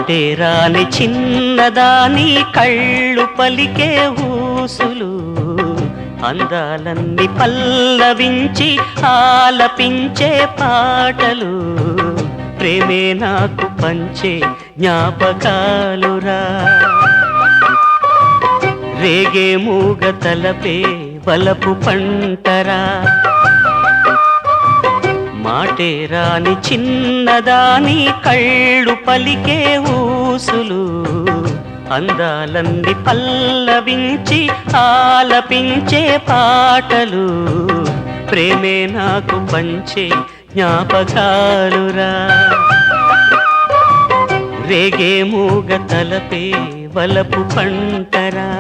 మాటే రాని చిన్నదాని కళ్ళు పలికే ఊసులు అందాలన్నీ పల్లవించి ఆలపించే పాటలు ప్రేమే నాకు పంచే జ్ఞాపకాలురా రేగే మూగ తలపే వలపు పంటరా మాటే రాని చిన్నదాని కళ్ళు పలికే ఊసులు అందాలన్నీ పల్లవించి ఆలపించే పాటలు ప్రేమే నాకు పంచే జ్ఞాపకాలురా రేగే మూగ తలపే వలపు పంటరా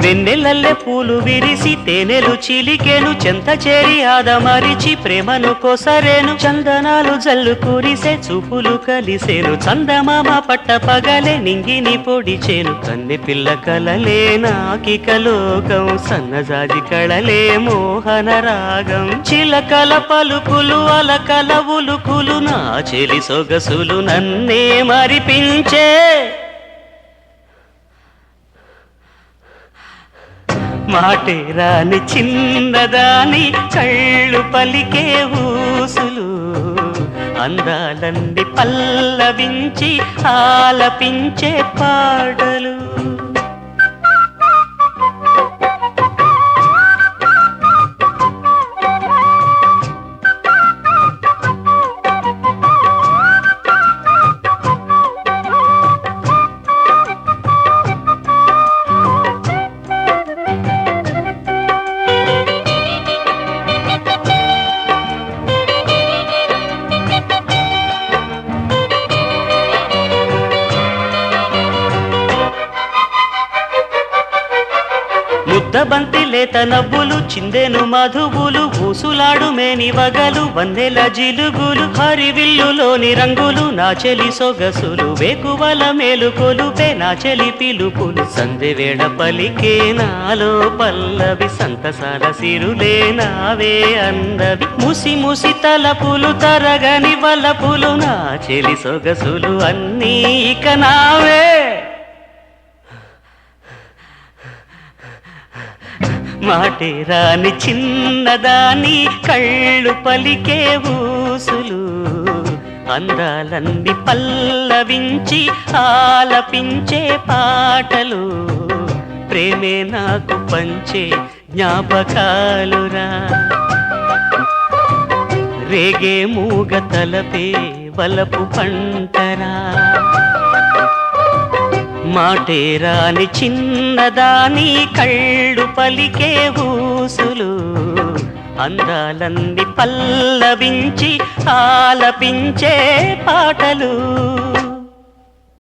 వెన్నెలల్లె పూలు విరిసి తేనెలు చిలికెను చెంత చేరి ఆదమరిచి ప్రేమను కొసరేను చందనాలు జల్లు కురిసే చూపులు కలిసేను చందమామ పట్ట పగలే నింగిని పొడిచేను కన్నె పిల్ల కలలే నాకిక లోకం సన్నజాజి కళలే మోహన రాగం చిలకల పలుకులు అలకల ఉలుకులు నా చెలి సొగసులు నన్నే మరిపించే మాటే రాని చిన్నదాని కళ్ళు పలికే ఊసులు అందాలన్నీ పల్లవించి ఆలపించే పాటలు ముద్దబంతి లేత నవ్వులు చిందెను మధువులు ఊసులాడు మేని వగలు వన్నెల జిలుగులు హరివిల్లులోని రంగులు నా చెలి సొగసులు వేకువల మేలుకొలుపే నా చెలి పిలుపులు సందెవేళ పలికే నాలో పల్లవి సంతసాల సిరులే నావే అందవి ముసి ముసి తలపులు తరగని వలపులు నా చెలి సొగసులు అన్నీ ఇక నావే మాటే రాని చిన్నదాని కళ్ళు పలికే ఊసులు అందాలన్నీ పల్లవించి ఆలపించే పాటలు ప్రేమే నాకు పంచే జ్ఞాపకాలురా రేగే మూగ తలపే వలపు పంటరా మాటే రాని చిన్నదాని కళ్ళు పలికే ఊసులు అందాలన్నీ పల్లవించి ఆలపించే పాటలు